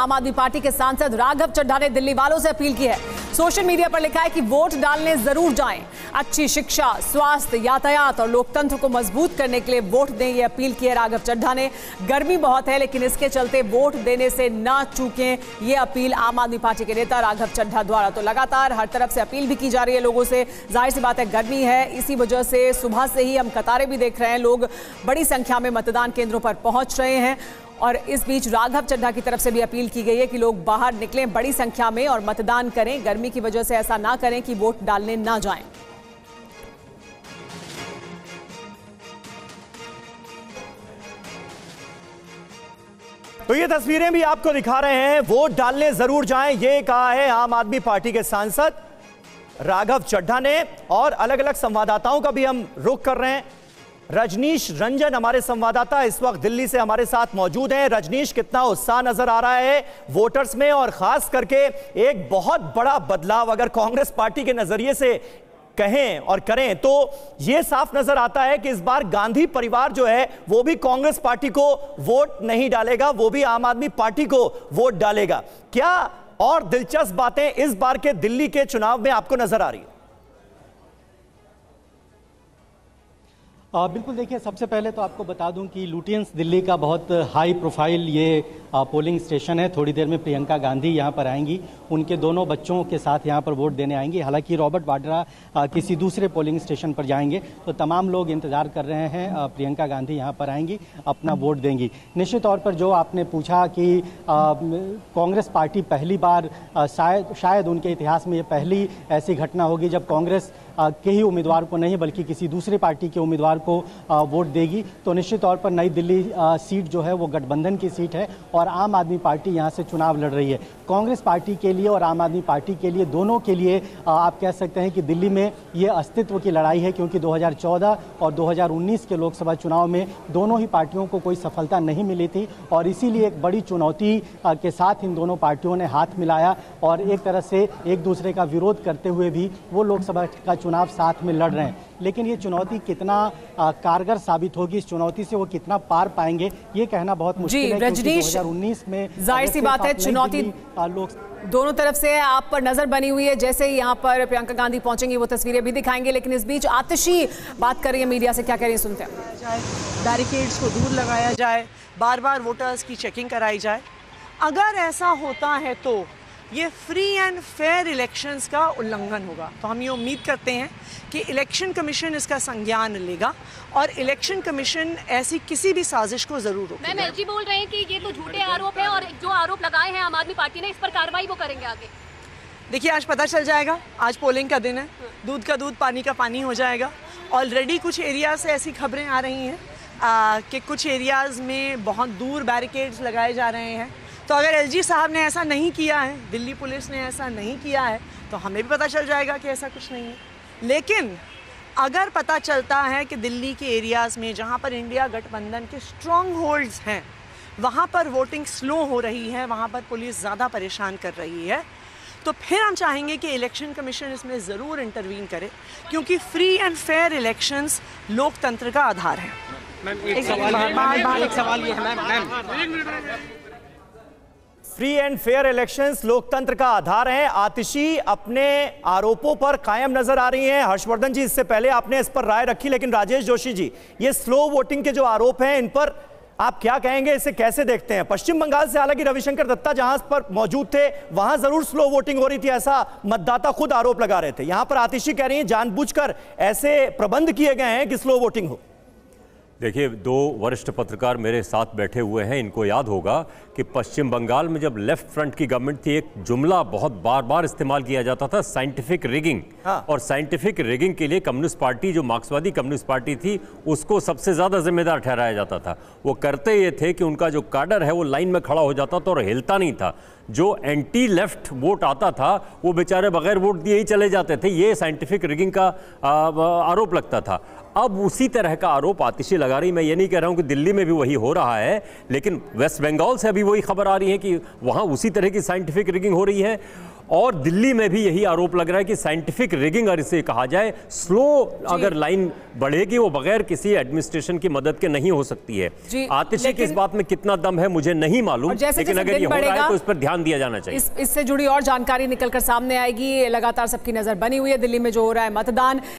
आम आदमी पार्टी के सांसद राघव चड्ढा ने दिल्ली वालों से अपील की है। सोशल मीडिया पर लिखा है कि वोट डालने जरूर जाएं, अच्छी शिक्षा, स्वास्थ्य, यातायात और लोकतंत्र को मजबूत करने के लिए वोट दें, ये अपील की है राघव चड्ढा ने। गर्मी बहुत है लेकिन इसके चलते वोट देने से ना चूकें, ये अपील आम आदमी पार्टी के नेता राघव चड्ढा द्वारा। तो लगातार हर तरफ से अपील भी की जा रही है लोगों से। जाहिर सी बात है गर्मी है, इसी वजह से सुबह से ही हम कतारें भी देख रहे हैं, लोग बड़ी संख्या में मतदान केंद्रों पर पहुंच रहे हैं। और इस बीच राघव चड्ढा की तरफ से भी अपील की गई है कि लोग बाहर निकलें बड़ी संख्या में और मतदान करें। गर्मी की वजह से ऐसा ना करें कि वोट डालने ना जाएं। तो ये तस्वीरें भी आपको दिखा रहे हैं, वोट डालने जरूर जाएं, ये कहा है आम आदमी पार्टी के सांसद राघव चड्ढा ने। और अलग अलग संवाददाताओं का भी हम रुख कर रहे हैं। रजनीश रंजन हमारे संवाददाता इस वक्त दिल्ली से हमारे साथ मौजूद हैं। रजनीश, कितना उत्साह नजर आ रहा है वोटर्स में, और खास करके एक बहुत बड़ा बदलाव अगर कांग्रेस पार्टी के नजरिए से कहें और करें तो यह साफ नजर आता है कि इस बार गांधी परिवार जो है वो भी कांग्रेस पार्टी को वोट नहीं डालेगा, वो भी आम आदमी पार्टी को वोट डालेगा। क्या और दिलचस्प बातें इस बार के दिल्ली के चुनाव में आपको नजर आ रही है? बिल्कुल, देखिए, सबसे पहले तो आपको बता दूं कि लुटियंस दिल्ली का बहुत हाई प्रोफाइल ये पोलिंग स्टेशन है। थोड़ी देर में प्रियंका गांधी यहां पर आएंगी, उनके दोनों बच्चों के साथ यहां पर वोट देने आएंगी। हालांकि रॉबर्ट वाड्रा किसी दूसरे पोलिंग स्टेशन पर जाएंगे, तो तमाम लोग इंतजार कर रहे हैं प्रियंका गांधी यहां पर आएंगी, अपना वोट देंगी। निश्चित तौर पर जो आपने पूछा कि कांग्रेस पार्टी पहली बार, शायद उनके इतिहास में ये पहली ऐसी घटना होगी जब कांग्रेस के ही उम्मीदवार को नहीं बल्कि किसी दूसरे पार्टी के उम्मीदवार को वोट देगी। तो निश्चित तौर पर नई दिल्ली सीट जो है वो गठबंधन की सीट है और आम आदमी पार्टी यहां से चुनाव लड़ रही है। कांग्रेस पार्टी के लिए और आम आदमी पार्टी के लिए, दोनों के लिए आप कह सकते हैं कि दिल्ली में ये अस्तित्व की लड़ाई है, क्योंकि 2014 और 2019 के लोकसभा चुनाव में दोनों ही पार्टियों को कोई सफलता नहीं मिली थी और इसीलिए एक बड़ी चुनौती के साथ इन दोनों पार्टियों ने हाथ मिलाया और एक तरह से एक दूसरे का विरोध करते हुए भी वो लोकसभा का चुनाव साथ में लड़ रहे हैं। लेकिन ये चुनौती कितना कारगर साबित होगी, इस चुनौती से वो कितना पार पाएंगे, ये कहना बहुत मुश्किल है, क्योंकि 2019 में जाहिर सी बात है चुनौती दोनों तरफ से आप पर नजर बनी हुई है। जैसे ही यहाँ पर प्रियंका गांधी पहुंचेंगी वो तस्वीरें भी दिखाएंगे। लेकिन इस बीच आतिशी बात कर रही है मीडिया से, क्या कह रही है सुनते हैं। बैरिकेड्स को दूर लगाया जाए, बार बार वोटर्स की चेकिंग कराई जाए। अगर ऐसा होता है तो ये फ्री एंड फेयर इलेक्शंस का उल्लंघन होगा। तो हम ये उम्मीद करते हैं कि इलेक्शन कमीशन इसका संज्ञान लेगा और इलेक्शन कमीशन ऐसी किसी भी साजिश को जरूर रोकेगा। मैम, एलजी बोल रहे हैं कि ये तो झूठे आरोप है और जो आरोप लगाए हैं आम आदमी पार्टी ने, इस पर कार्रवाई वो करेंगे आगे। देखिए, आज पता चल जाएगा, आज पोलिंग का दिन है, दूध का दूध पानी का पानी हो जाएगा। ऑलरेडी कुछ एरिया से ऐसी खबरें आ रही हैं कि कुछ एरियाज़ में बहुत दूर बैरिकेड्स लगाए जा रहे हैं। तो अगर एलजी साहब ने ऐसा नहीं किया है, दिल्ली पुलिस ने ऐसा नहीं किया है, तो हमें भी पता चल जाएगा कि ऐसा कुछ नहीं है। लेकिन अगर पता चलता है कि दिल्ली के एरियाज़ में जहां पर इंडिया गठबंधन के स्ट्रॉन्ग होल्ड्स हैं, वहां पर वोटिंग स्लो हो रही है, वहां पर पुलिस ज़्यादा परेशान कर रही है, तो फिर हम चाहेंगे कि इलेक्शन कमीशन इसमें ज़रूर इंटरवीन करे, क्योंकि फ्री एंड फेयर इलेक्शंस लोकतंत्र का आधार है। एक सवाल ये है ma'am, free and fair elections लोकतंत्र का आधार है। आतिशी अपने आरोपों पर कायम नजर आ रही हैं। हर्षवर्धन जी, इससे पहले आपने इस पर राय रखी, लेकिन राजेश जोशी जी, ये स्लो वोटिंग के जो आरोप हैं इन पर आप क्या कहेंगे, इसे कैसे देखते हैं? पश्चिम बंगाल से हालांकि रविशंकर दत्ता जहां पर मौजूद थे वहां जरूर स्लो वोटिंग हो रही थी, ऐसा मतदाता खुद आरोप लगा रहे थे। यहां पर आतिशी कह रही हैं जानबूझकर ऐसे प्रबंध किए गए हैं कि स्लो वोटिंग हो। देखिए, दो वरिष्ठ पत्रकार मेरे साथ बैठे हुए हैं, इनको याद होगा कि पश्चिम बंगाल में जब लेफ्ट फ्रंट की गवर्नमेंट थी, एक जुमला बहुत बार बार इस्तेमाल किया जाता था, साइंटिफिक रिगिंग। और साइंटिफिक रिगिंग के लिए कम्युनिस्ट पार्टी, जो मार्क्सवादी कम्युनिस्ट पार्टी थी, उसको सबसे ज़्यादा जिम्मेदार ठहराया जाता था। वो करते ये थे कि उनका जो काडर है वो लाइन में खड़ा हो जाता था और हिलता नहीं था। जो एंटी लेफ्ट वोट आता था वो बेचारे बगैर वोट दिए ही चले जाते थे। ये साइंटिफिक रिगिंग का आरोप लगता था। अब उसी तरह का आरोप आतिशी लगा रही। मैं ये नहीं कह रहा हूँ कि दिल्ली में भी वही हो रहा है, लेकिन वेस्ट बंगाल से अभी वही खबर आ रही है कि वहाँ उसी तरह की साइंटिफिक रिगिंग हो रही है। और दिल्ली में भी यही आरोप लग रहा है कि साइंटिफिक रिगिंग अगर इसे कहा जाए, स्लो अगर लाइन बढ़ेगी वो बगैर किसी एडमिनिस्ट्रेशन की मदद के नहीं हो सकती है। आतिशी की इस बात में कितना दम है मुझे नहीं मालूम, लेकिन अगर ये हो रहा है तो इस पर ध्यान दिया जाना चाहिए। इससे जुड़ी और जानकारी निकलकर सामने आएगी। लगातार सबकी नजर बनी हुई है दिल्ली में जो हो रहा है मतदान।